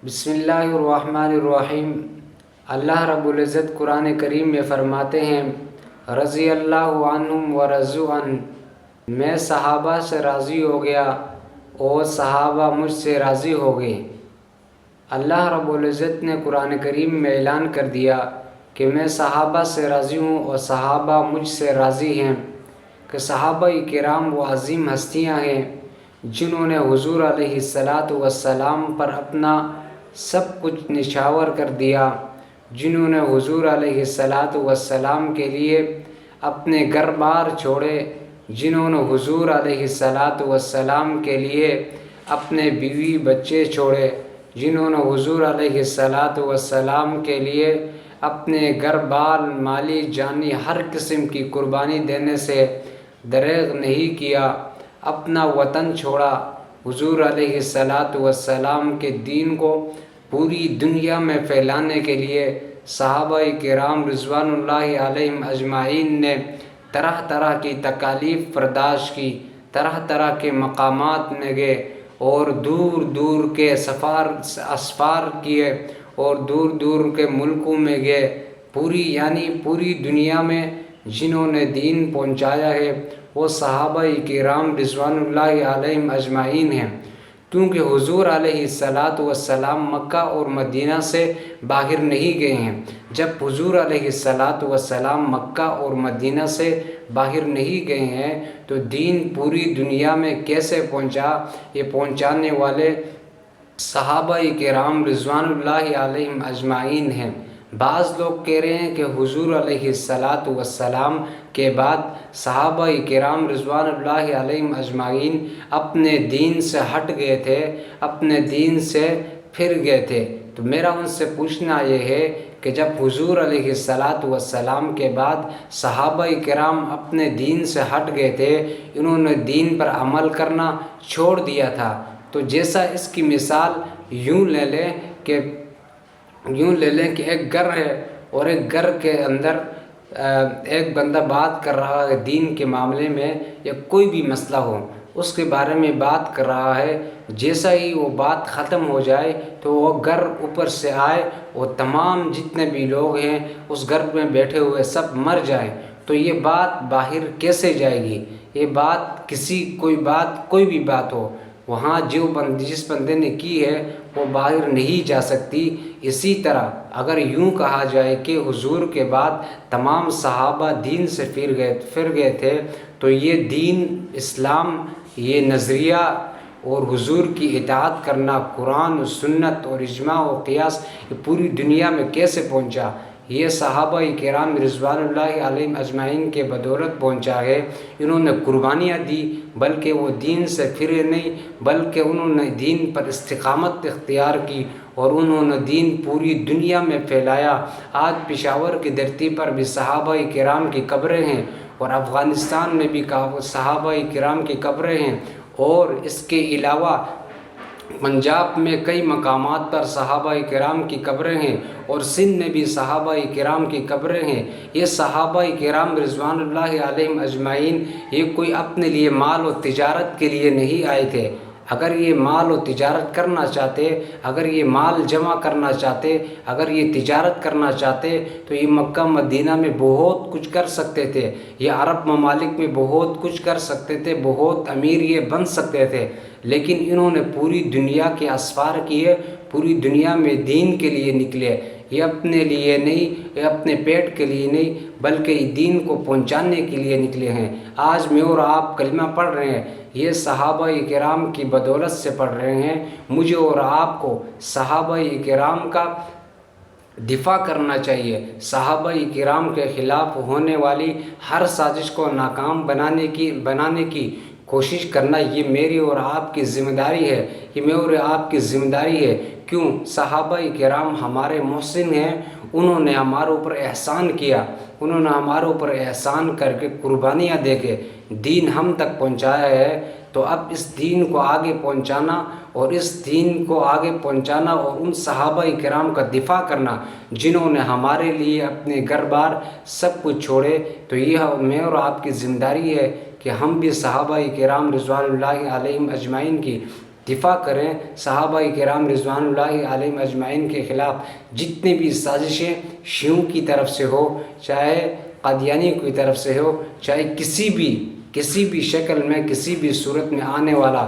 بسم اللہ الرحمن الرحیم۔ اللہ رب العزت قرآن کریم میں فرماتے ہیں، رضی اللہ عنہم ورضوا عنہ، میں صحابہ سے راضی ہو گیا اور صحابہ مجھ سے راضی ہو گئے۔ اللہ رب العزت نے قرآن کریم میں اعلان کر دیا کہ میں صحابہ سے راضی ہوں اور صحابہ مجھ سے راضی ہیں، کہ صحابہ کرام وہ عظیم ہستیاں ہیں جنہوں نے حضور علیہ السلام پر اپنا سب کچھ نچھاور کر دیا، جنہوں نے حضور علیہ السلام کے لیے اپنے گھر بار چھوڑے، جنہوں نے حضور علیہ السلام کے لیے اپنے بیوی بچے چھوڑے، جنہوں نے حضور علیہ السلام کے لیے اپنے گھر بار مالی جانی ہر قسم کی قربانی دینے سے دریغ نہیں کیا، اپنا وطن چھوڑا، حضور علیہ السلام کے دین کو پوری دنیا میں پھیلانے کے لیے صحابہ کرام رضوان اللہ علیہم اجمعین نے طرح طرح کی تکالیف برداشت کی، طرح طرح کے مقامات میں گئے اور دور دور کے اسفار کیے اور دور دور کے ملکوں میں گئے۔ پوری دنیا میں جنہوں نے دین پہنچایا ہے وہ صحابہ کرام رضوان اللہ علیہم اجمعین ہیں، کیونکہ حضور علیہ السلام مکہ اور مدینہ سے باہر نہیں گئے ہیں۔ جب حضور علیہ السلام مکہ اور مدینہ سے باہر نہیں گئے ہیں تو دین پوری دنیا میں کیسے پہنچا؟ یہ پہنچانے والے صحابہ کرام رضوان اللہ علیہم اجمعین ہیں۔ بعض لوگ کہہ رہے ہیں کہ حضور علیہ السلام کے بعد صحابہ کرام رضوان اللہ علیہم اجمعین اپنے دین سے ہٹ گئے تھے، اپنے دین سے پھر گئے تھے۔ تو میرا ان سے پوچھنا یہ ہے کہ جب حضور علیہ السلام کے بعد صحابہ کرام اپنے دین سے ہٹ گئے تھے، انہوں نے دین پر عمل کرنا چھوڑ دیا تھا، تو جیسا اس کی مثال یوں لے لیں کہ ایک گھر ہے اور ایک گھر کے اندر ایک بندہ بات کر رہا ہے دین کے معاملے میں یا کوئی بھی مسئلہ ہو، اس کے بارے میں بات کر رہا ہے، جیسا ہی وہ بات ختم ہو جائے تو وہ گھر اوپر سے آئے اور تمام جتنے بھی لوگ ہیں اس گھر میں بیٹھے ہوئے سب مر جائیں، تو یہ بات باہر کیسے جائے گی؟ یہ بات کوئی بھی بات ہو، وہاں جس بندے نے کی ہے وہ باہر نہیں جا سکتی۔ اسی طرح اگر یوں کہا جائے کہ حضور کے بعد تمام صحابہ دین سے پھر گئے تھے، تو یہ دین اسلام، یہ نظریہ اور حضور کی اطاعت کرنا، قرآن و سنت اور اجماع و قیاس، یہ پوری دنیا میں کیسے پہنچا؟ یہ صحابہ کرام رضوان اللہ علیہم اجمعین کے بدولت پہنچا ہے۔ انہوں نے قربانیاں دی، بلکہ وہ دین سے پھرے نہیں، بلکہ انہوں نے دین پر استقامت اختیار کی اور انہوں نے دین پوری دنیا میں پھیلایا۔ آج پشاور کی دھرتی پر بھی صحابہ کرام کی قبریں ہیں اور افغانستان میں بھی صحابہ کرام کی قبریں ہیں، اور اس کے علاوہ پنجاب میں کئی مقامات پر صحابہ کرام کی قبریں ہیں اور سندھ میں بھی صحابہ کرام کی قبریں ہیں۔ یہ صحابہ کرام رضوان اللہ علیہم اجمعین یہ کوئی اپنے لیے مال و تجارت کے لیے نہیں آئے تھے۔ اگر یہ مال و تجارت کرنا چاہتے، اگر یہ مال جمع کرنا چاہتے، اگر یہ تجارت کرنا چاہتے تو یہ مکہ مدینہ میں بہت کچھ کر سکتے تھے، یہ عرب ممالک میں بہت کچھ کر سکتے تھے، بہت امیر یہ بن سکتے تھے، لیکن انہوں نے پوری دنیا کے اسفار کیے، پوری دنیا میں دین کے لیے نکلے۔ یہ اپنے لیے نہیں، یہ اپنے پیٹ کے لیے نہیں، بلکہ دین کو پہنچانے کے لیے نکلے ہیں۔ آج میں اور آپ کلمہ پڑھ رہے ہیں، یہ صحابہ کرام کی بدولت سے پڑھ رہے ہیں۔ مجھے اور آپ کو صحابہ کرام کا دفاع کرنا چاہیے، صحابہ کرام کے خلاف ہونے والی ہر سازش کو ناکام بنانے کی کوشش کرنا، یہ میری اور آپ کی ذمہ داری ہے، یہ میری اور آپ کی ذمہ داری ہے۔ کیوں؟ صحابہ کرام ہمارے محسن ہیں، انہوں نے ہمارے اوپر احسان کیا، انہوں نے ہمارے اوپر احسان کر کے قربانیاں دے کے دین ہم تک پہنچایا ہے۔ تو اب اس دین کو آگے پہنچانا اور اور ان صحابہ کرام کا دفاع کرنا جنہوں نے ہمارے لیے اپنے گھر بار سب کچھ چھوڑے، تو یہ میں اور آپ کی ذمہ داری ہے کہ ہم بھی صحابہ کرام رضوان اللہ علیہم اجمعین کی دفاع کریں صحابہ کرام رضوان اللہ علیہم اجمعین کے خلاف جتنے بھی سازشیں شیعوں کی طرف سے ہو، چاہے قادیانی کی طرف سے ہو، چاہے کسی بھی شکل میں کسی بھی صورت میں آنے والا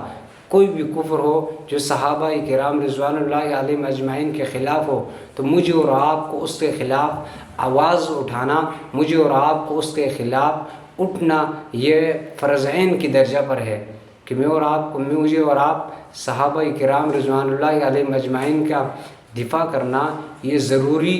کوئی بھی کفر ہو جو صحابہ کرام رضوان اللہ علیہم اجمعین کے خلاف ہو، تو مجھے اور آپ کو اس کے خلاف آواز اٹھانا، مجھے اور آپ کو اس کے خلاف اٹھنا یہ فرض عین کی درجہ پر ہے کہ مجھے اور آپ صحابہ کرام رضوان اللہ علیہم اجمعین کا دفاع کرنا یہ ضروری